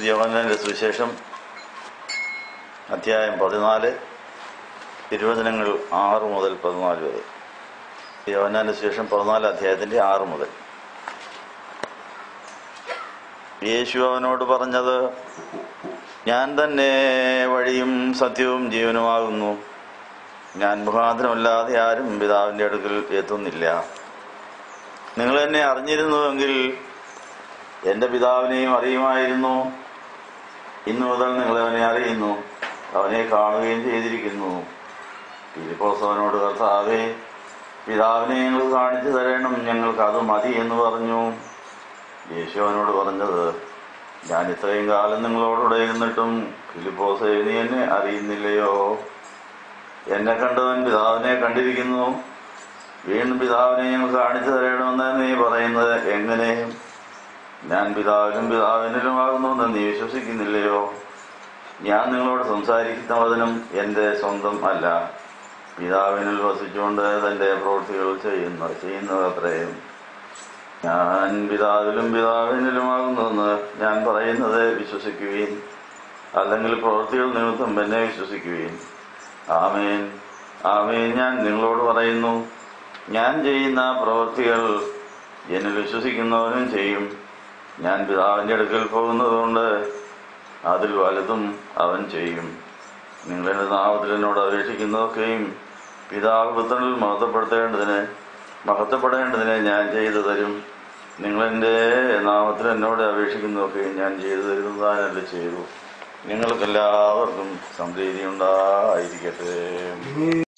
യോഹന്നാന്റെ സുവിശേഷം അധ്യായം 14, തിരുവചനങ്ങൾ 6 മുതൽ 14 വരെ. യോഹന്നാന്റെ സുവിശേഷം 14 അധ്യായത്തിന്റെ 6 മുതൽ. യേശു അവനോട് പറഞ്ഞത്, ഞാൻ തന്നെ വഴിയും സത്യവും ജീവനുമാകുന്നു. ഞാൻ മുഖാന്തരമല്ലാതെ ആരും പിതാവിന്റെ അടുക്കൽ എത്തുന്നില്ല. നിങ്ങൾ എന്നെ അറിഞ്ഞിരുന്നുവെങ്കിൽ എന്റെ പിതാവിനെയും അറിയുമായിരുന്നു. ഇന്നു മുതൽ നിങ്ങൾ അവനെ അറിയുന്നു, അവനെ കാണുകയും ചെയ്തിരിക്കുന്നു. ഫിലിപ്പോസ് അവനോട്, കർത്താവേ, പിതാവിനെ ഞങ്ങൾക്ക് കാണിച്ചു തരണം, ഞങ്ങൾക്ക് അത് മതി എന്ന് പറഞ്ഞു. യേശു അവനോട് പറഞ്ഞത്, ഞാൻ ഇത്രയും കാലം നിങ്ങളോടുകൂടെ ഇരുന്നിട്ടും ഫിലിപ്പോസേ, നീ എന്നെ അറിയുന്നില്ലയോ? എന്നെ കണ്ടവൻ പിതാവിനെ കണ്ടിരിക്കുന്നു. വീണ്ടും പിതാവിനെ ഞങ്ങൾക്ക് കാണിച്ചു തരണമെന്ന് നീ പറയുന്നത് എങ്ങനെ? ഞാൻ പിതാവിനും പിതാവിനിലുമാകുന്നു നീ വിശ്വസിക്കുന്നില്ലയോ? ഞാൻ നിങ്ങളോട് സംസാരിക്കുന്ന വചനം എന്റെ സ്വന്തം അല്ല, പിതാവിനിൽ വസിച്ചുകൊണ്ട് തന്റെ പ്രവൃത്തികൾ ചെയ്യുന്നതത്രയും. ഞാൻ പിതാവിലും പിതാവിനിലുമാകുന്നുവെന്ന് ഞാൻ പറയുന്നത് വിശ്വസിക്കുകയും, അല്ലെങ്കിൽ പ്രവൃത്തികൾ നിമിത്തം എന്നെ വിശ്വസിക്കുകയും. ആമേൻ, ആമേൻ, ഞാൻ നിങ്ങളോട് പറയുന്നു, ഞാൻ ചെയ്യുന്ന പ്രവൃത്തികൾ എന്നിൽ വിശ്വസിക്കുന്നവനും ചെയ്യും. ഞാൻ പിതാവിന്റെ അടുക്കൽ പോകുന്നതുകൊണ്ട് അതിൽ വലുതും അവൻ ചെയ്യും. നിങ്ങൾ എന്റെ നാമത്തിൽ എന്നോട് അപേക്ഷിക്കുന്നതൊക്കെയും പിതാവ് പുത്രനിൽ മഹത്വപ്പെടേണ്ടതിന് ഞാൻ ചെയ്തു തരും. നിങ്ങൾ എന്റെ നാമത്തിൽ എന്നോട് അപേക്ഷിക്കുന്നതൊക്കെയും ഞാൻ ചെയ്തു തരുന്നതാനല്ല ചെയ്തു. നിങ്ങൾക്കെല്ലാവർക്കും സംപ്രീതി ഉണ്ടായിരിക്കട്ടെ.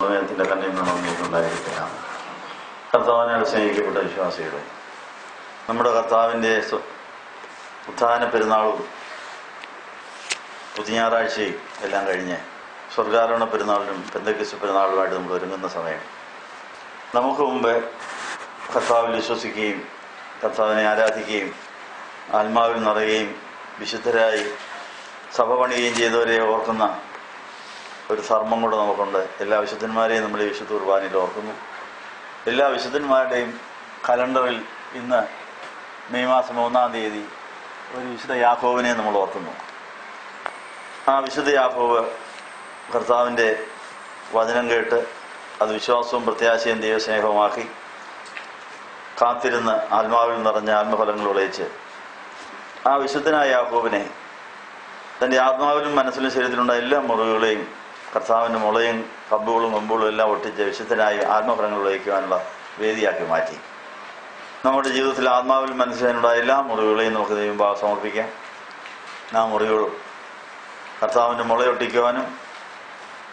സമയത്തിന്റെ കണ്ണിന്നുണ്ടായിരിക്കാം. കർത്താവിനോട് സ്നേഹിക്കപ്പെട്ട വിശ്വാസികളെ, നമ്മുടെ കർത്താവിന്റെ ഉത്ഥാന പെരുന്നാളും പുതിയാറാഴ്ചയും എല്ലാം കഴിഞ്ഞ് സ്വർഗാരോഹണ പെരുന്നാളിനും പെന്തക്കോസ്ത് പെരുന്നാളുമായിട്ട് നമ്മൾ ഒരുങ്ങുന്ന സമയം, നമുക്ക് മുമ്പ് കർത്താവിൽ വിശ്വസിക്കുകയും കർത്താവിനെ ആരാധിക്കുകയും ആത്മാവിൽ നിറയുകയും വിശുദ്ധരായി സഭ പണിയുകയും ചെയ്തവരെ ഓർക്കുന്ന ഒരു ധർമ്മം കൂടെ നമുക്കുണ്ട്. എല്ലാ വിശുദ്ധന്മാരെയും നമ്മൾ ഈ വിശുദ്ധ കുർബാനയിൽ ഓർക്കുന്നു. എല്ലാ വിശുദ്ധന്മാരുടെയും കലണ്ടറിൽ ഇന്ന് മെയ് മാസം 1-ാം തീയതി ഒരു വിശുദ്ധ യാക്കോബിനെ നമ്മൾ ഓർക്കുന്നു. ആ വിശുദ്ധ യാക്കോബ് കർത്താവിൻ്റെ വചനം കേട്ട് അത് വിശ്വാസവും പ്രത്യാശയും ദൈവസ്നേഹവുമാക്കി കാത്തിരുന്ന് ആത്മാവിൽ നിറഞ്ഞ ആത്മഫലങ്ങൾ വിളയിച്ച് ആ വിശുദ്ധനായ യാക്കോബിനെ തൻ്റെ ആത്മാവിലും മനസ്സിലും ശരീരത്തിലുണ്ടായ എല്ലാ മുറിവുകളെയും കർത്താവിൻ്റെ മുളയും കമ്പുകളും കൊമ്പുകളും എല്ലാം ഒട്ടിച്ച് വിശുദ്ധനായി ആത്മഫലങ്ങൾ വിളയിക്കുവാനുള്ള വേദിയാക്കി മാറ്റി. നമ്മുടെ ജീവിതത്തിൽ ആത്മാവിൽ മനസ്സിലുണ്ടായ എല്ലാ മുറിവുകളെയും നമുക്ക് ദൈവം സമർപ്പിക്കാം. ആ മുറിവുകൾ കർത്താവിൻ്റെ മുളയൊട്ടിക്കുവാനും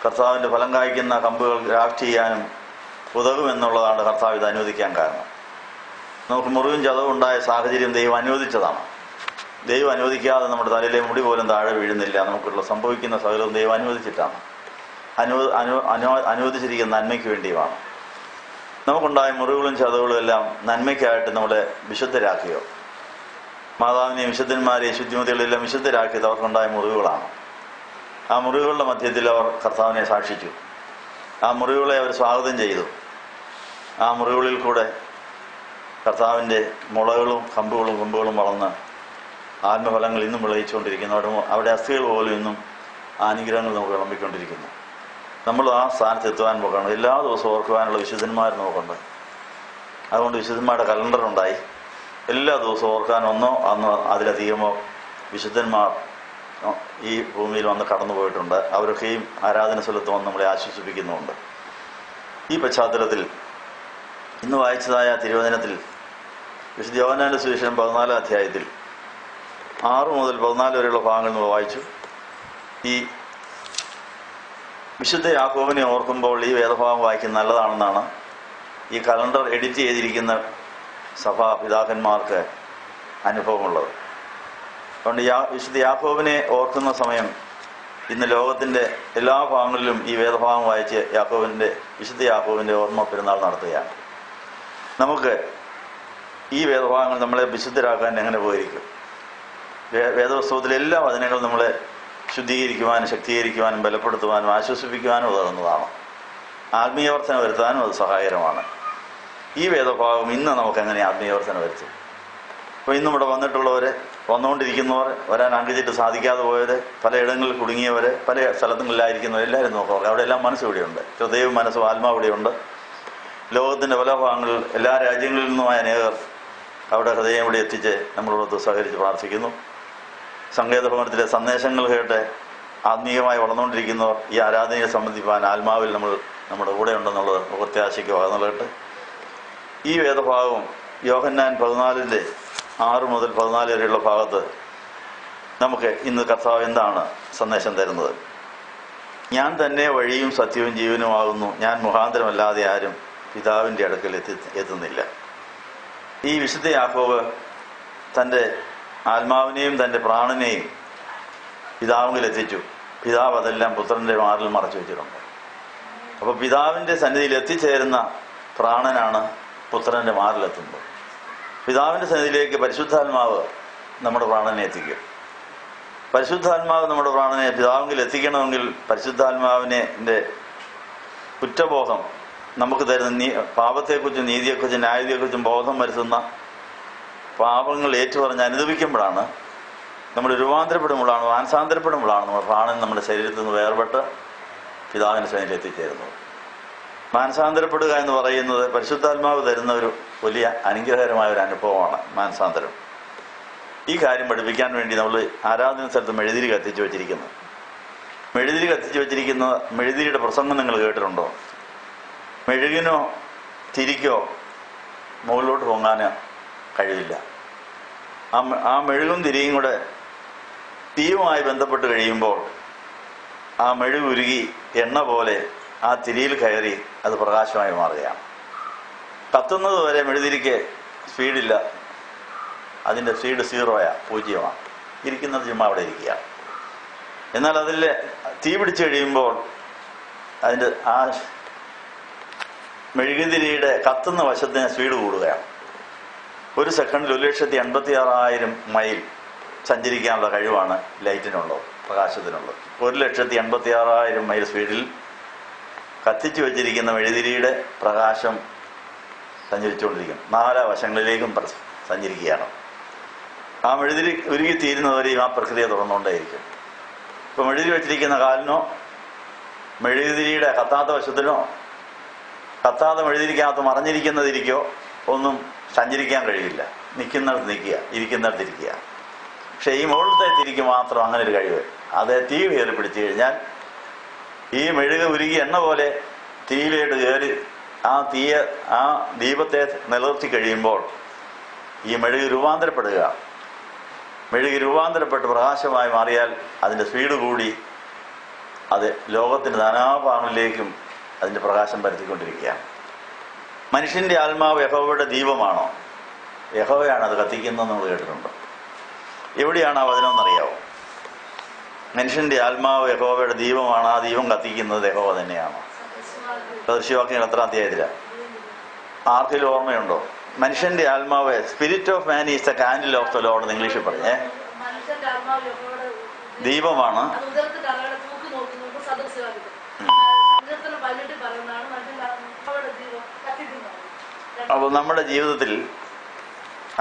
കർത്താവിൻ്റെ ഫലം കായ്ക്കുന്ന കമ്പുകൾ ഗ്രാഫ്റ്റ് ചെയ്യാനും ഉതകുമെന്നുള്ളതാണ് കർത്താവ് ഇത് അനുവദിക്കാൻ കാരണം. നമുക്ക് മുറിവും ചതവും ഉണ്ടായ സാഹചര്യം ദൈവം അനുവദിച്ചതാണ്. ദൈവം അനുവദിക്കാതെ നമ്മുടെ തലയിലെ മുടി പോലും താഴെ വീഴുന്നില്ല. നമുക്കുള്ള സംഭവിക്കുന്ന സകലവും ദൈവം അനുവദിച്ചിട്ടാണ്. അനുവദിച്ചിരിക്കുന്ന നന്മയ്ക്ക് വേണ്ടിയുമാണ്. നമുക്കുണ്ടായ മുറിവുകളും ചതവുകളും എല്ലാം നന്മയ്ക്കായിട്ട് നമ്മളെ വിശുദ്ധരാക്കിയോ. മാതാവിനെയും വിശുദ്ധന്മാരെയും ശുദ്ധിമതികളെല്ലാം വിശുദ്ധരാക്കിയത് അവർക്കുണ്ടായ മുറിവുകളാണ്. ആ മുറിവുകളുടെ മധ്യത്തിൽ അവർ കർത്താവിനെ സാക്ഷിച്ചു. ആ മുറിവുകളെ അവർ സ്വാഗതം ചെയ്തു. ആ മുറിവുകളിൽ കൂടെ കർത്താവിൻ്റെ മുളകളും കൊമ്പുകളും വളർന്ന് ആത്മഫലങ്ങൾ ഇന്നും വിളയിച്ചുകൊണ്ടിരിക്കുന്നു. അവിടെ അസ്ഥികൾ പോലും ഇന്നും അനുഗ്രഹങ്ങൾ നമുക്ക് വിളമ്പിക്കൊണ്ടിരിക്കുന്നു. നമ്മൾ ആ സ്ഥാനത്ത് എത്തുവാൻ നോക്കണം. എല്ലാ ദിവസവും ഓർക്കുവാനുള്ള വിശുദ്ധന്മാർ നോക്കണ്ട്. അതുകൊണ്ട് വിശുദ്ധന്മാരുടെ കലണ്ടറുണ്ടായി. എല്ലാ ദിവസവും ഓർക്കാൻ ഒന്നോ അന്നോ അതിലധികമോ വിശുദ്ധന്മാർ ഈ ഭൂമിയിൽ വന്ന് കടന്നു പോയിട്ടുണ്ട്. അവരൊക്കെയും ആരാധന സ്ഥലത്ത് വന്ന് നമ്മളെ ആശ്വസിപ്പിക്കുന്നുമുണ്ട്. ഈ പശ്ചാത്തലത്തിൽ ഇന്ന് വായിച്ചതായ തിരുവചനത്തിൽ വിശുദ്ധ യോഹന്നാന്റെ സുവിശേഷം 14-ാം അധ്യായത്തിൽ 6 മുതൽ 14 വരെയുള്ള ഭാഗങ്ങൾ നമ്മൾ വായിച്ചു. ഈ വിശുദ്ധ യാക്കോബിനെ ഓർക്കുമ്പോൾ ഈ വേദഭാഗം വായിക്കുന്നത് നല്ലതാണെന്നാണ് ഈ കലണ്ടർ എഡിറ്റ് ചെയ്തിരിക്കുന്ന സഭാ പിതാക്കന്മാർക്ക് അനുഭവമുള്ളത്. അതുകൊണ്ട് വിശുദ്ധ യാക്കോബിനെ ഓർക്കുന്ന സമയം ഇന്ന് ലോകത്തിൻ്റെ എല്ലാ ഭാഗങ്ങളിലും ഈ വേദഭാഗം വായിച്ച് വിശുദ്ധ യാക്കോബിൻ്റെ ഓർമ്മ പെരുന്നാൾ നടത്തുകയാണ്. നമുക്ക് ഈ വേദഭാഗങ്ങൾ നമ്മളെ വിശുദ്ധരാക്കാൻ എങ്ങനെ പോയിരിക്കും? വേദപുസ്തകത്തിലെ എല്ലാ വചനങ്ങളും നമ്മളെ ശുദ്ധീകരിക്കുവാനും ശക്തീകരിക്കുവാനും ബലപ്പെടുത്തുവാനും ആശ്വസിപ്പിക്കുവാനും ഉതകുന്നതാണ്. ആത്മീയവർദ്ധന വരുത്താനും അത് സഹായകരമാണ്. ഈ വേദഭാഗം ഇന്ന് നമുക്ക് എങ്ങനെ ആത്മീയവർദ്ധന വരുത്തും? അപ്പോൾ ഇന്നും ഇവിടെ വന്നിട്ടുള്ളവരെ വന്നുകൊണ്ടിരിക്കുന്നവർ, വരാൻ അങ്കിച്ചിട്ട് സാധിക്കാതെ പോയവർ, പലയിടങ്ങളിൽ കുടുങ്ങിയവർ, പല സ്ഥലങ്ങളിലായിരിക്കുന്നവർ എല്ലാവരും നോക്കുക. അവിടെ എല്ലാം മനസ്സ് ഇവിടെയുണ്ട്, ഹൃദയവും മനസ്സും ആത്മാവ് ഇവിടെയുണ്ട്. ലോകത്തിൻ്റെ പല ഭാഗങ്ങളിൽ, എല്ലാ രാജ്യങ്ങളിൽ നിന്നുമായ അനേകർ അവിടെ ഹൃദയം ഇവിടെ എത്തിച്ച് നമ്മളോടൊത്ത് സഹകരിച്ച് പ്രാർത്ഥിക്കുന്നു. സങ്കേതഭവനത്തിലെ സന്ദേശങ്ങൾ കേട്ട് ആത്മീയമായി വളർന്നുകൊണ്ടിരിക്കുന്നവർ ഈ ആരാധനയെ സംബന്ധിപ്പാൻ ആത്മാവിൽ നമ്മുടെ കൂടെ ഉണ്ടെന്നുള്ളത് പ്രത്യാശയ്ക്ക് വകന്നുള്ളട്ട്. ഈ വേദഭാഗവും യോഹന്നാൻ 14:6 മുതൽ 14 വരെയുള്ള ഭാഗത്ത് നമുക്ക് ഇന്ന് കർത്താവ് എന്താണ് സന്ദേശം തരുന്നത്? ഞാൻ തന്നെ വഴിയും സത്യവും ജീവനുമാകുന്നു, ഞാൻ മുഖാന്തരമല്ലാതെ ആരും പിതാവിൻ്റെ അടുക്കൽ എത്തുന്നില്ല. ഈ വിശുദ്ധ യാക്കോബ് തൻ്റെ ആത്മാവിനെയും തൻ്റെ പ്രാണനെയും പിതാവിൽ എത്തിച്ചു. പിതാവ് അതെല്ലാം പുത്രൻ്റെ മാറിൽ മറച്ചു വെച്ചിട്ടുണ്ട്. അപ്പോൾ പിതാവിൻ്റെ സന്നിധിയിൽ എത്തിച്ചേരുന്ന പ്രാണനാണ് പുത്രൻ്റെ മാറിലെത്തുന്നത്. പിതാവിൻ്റെ സന്നിധിയിലേക്ക് പരിശുദ്ധാത്മാവ് നമ്മുടെ പ്രാണനെ എത്തിക്കും. പരിശുദ്ധാത്മാവ് നമ്മുടെ പ്രാണനെ പിതാവിൽ എത്തിക്കണമെങ്കിൽ പരിശുദ്ധാത്മാവിൻ്റെ കുറ്റബോധം നമുക്ക് തരുന്ന പാപത്തെക്കുറിച്ചും നീതിയെക്കുറിച്ചും ന്യായത്തെക്കുറിച്ചും ബോധം വരുത്തുന്ന പാപങ്ങൾ ഏറ്റുപറഞ്ഞ് അനുദപിക്കുമ്പോഴാണ്, നമ്മൾ രൂപാന്തരപ്പെടുമ്പോഴാണ്, മാനസാന്തരപ്പെടുമ്പോഴാണ് നമ്മുടെ പ്രാണൻ നമ്മുടെ ശരീരത്തിൽ നിന്ന് വേർപെട്ട് പിതാവിൻ്റെ സന്നിധിയിൽ എത്തിച്ചേരുന്നത്. മാനസാന്തരപ്പെടുക എന്ന് പറയുന്നത് പരിശുദ്ധാത്മാവ് തരുന്ന ഒരു വലിയ അനുഗ്രഹകരമായ ഒരു അനുഭവമാണ് മാനസാന്തരം. ഈ കാര്യം പഠിപ്പിക്കാൻ വേണ്ടി നമ്മൾ ആരാധന സ്ഥലത്ത് മെഴുതിരി കത്തിച്ചു വെച്ചിരിക്കുന്നു. മെഴുതിരി കത്തിച്ചു വെച്ചിരിക്കുന്ന മെഴുതിരിയുടെ പ്രസംഗം നിങ്ങൾ കേട്ടിട്ടുണ്ടോ? മെഴുകിനോ തിരിക്കോ മുകളിലോട്ട് പൊങ്ങാൻ കഴിയില്ല. ആ മെഴുകും തിരിയും കൂടെ തീയുമായി ബന്ധപ്പെട്ട് കഴിയുമ്പോൾ ആ മെഴുകുരുകി എണ്ണ പോലെ ആ തിരിയിൽ കയറി അത് പ്രകാശമായി മാറുകയാണ്. കത്തുന്നത് വരെ മെഴുതിരിക്ക് സ്പീഡില്ല, അതിൻ്റെ സ്പീഡ് 0 0 ഇരിക്കുന്നത് ചുമ്മാ അവിടെ ഇരിക്കുകയാണ്. എന്നാൽ അതിൽ തീ പിടിച്ചു കഴിയുമ്പോൾ അതിൻ്റെ ആ മെഴുകുതിരിയുടെ കത്തുന്ന വശത്തിന് സ്പീഡ് കൂടുകയാണ്. ഒരു സെക്കൻഡിൽ 1,86,000 മൈൽ സഞ്ചരിക്കാനുള്ള കഴിവാണ് ലൈറ്റിനുള്ളത്, പ്രകാശത്തിനുള്ളത്. 1,86,000 മൈൽ സ്പീഡിൽ കത്തിച്ചു വച്ചിരിക്കുന്ന മെഴുതിരിയുടെ പ്രകാശം സഞ്ചരിച്ചുകൊണ്ടിരിക്കും. 4 വശങ്ങളിലേക്കും സഞ്ചരിക്കുകയാണ്. ആ മെഴുതിരി ഉരുകിത്തീരുന്നവരെയും ആ പ്രക്രിയ തുടർന്നുകൊണ്ടേയിരിക്കും. ഇപ്പോൾ മെഴുതിരി വെച്ചിരിക്കുന്ന കാലിനോ മെഴുകുതിരിയുടെ കത്താത്ത വശത്തിനോ കത്താതെ മെഴുതിരിക്കകത്ത് മറഞ്ഞിരിക്കുന്നതിരിക്കോ ഒന്നും സഞ്ചരിക്കാൻ കഴിയില്ല. നിൽക്കുന്നിടത്ത് നിൽക്കുക, ഇരിക്കുന്നിടത്ത് ഇരിക്കുക. പക്ഷെ ഈ മുകളിലത്തെ തിരിക്ക് മാത്രം അങ്ങനെ ഒരു കഴിവ്. അത് തീ കയറി പിടിച്ചു കഴിഞ്ഞാൽ ഈ മെഴുക ഉരുകി എണ്ണ പോലെ തീയിലേക്ക് കയറി ആ ദീപത്തെ നിലനിർത്തി കഴിയുമ്പോൾ ഈ മെഴുകി രൂപാന്തരപ്പെടുക. മെഴുകി രൂപാന്തരപ്പെട്ട് പ്രകാശമായി മാറിയാൽ അതിൻ്റെ സ്പീഡ് കൂടി അത് ലോകത്തിൻ്റെ നാനാഭാഗങ്ങളിലേക്കും അതിൻ്റെ പ്രകാശം പരത്തിക്കൊണ്ടിരിക്കുകയാണ്. മനുഷ്യൻ്റെ ആത്മാവ് യഹോവയുടെ ദീപമാണോ? യഹോവയാണ് അത് കത്തിക്കുന്നതെന്ന് നമ്മൾ കേട്ടിട്ടുണ്ട്. എവിടെയാണ് ആ വചനമെന്നറിയാവോ? മനുഷ്യൻ്റെ ആത്മാവ് യഹോവയുടെ ദീപമാണ്, ആ ദീപം കത്തിക്കുന്നത് യഹോവ തന്നെയാണോ? ദൃശ്യവാക്യങ്ങൾ 3 അധ്യായത്തിലാണ്. ആർക്കെങ്കിലും ഓർമ്മയുണ്ടോ? മനുഷ്യന്റെ ആത്മാവ്, spirit of man is the candle of the Lord എന്ന് ഇംഗ്ലീഷിൽ പറഞ്ഞേ. ദീപമാണ്. അപ്പോൾ നമ്മുടെ ജീവിതത്തിൽ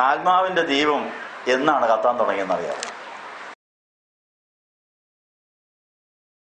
ആത്മാവിന്റെ ദീപം എന്നാണ് കത്താൻ തുടങ്ങിയെന്നറിയാം.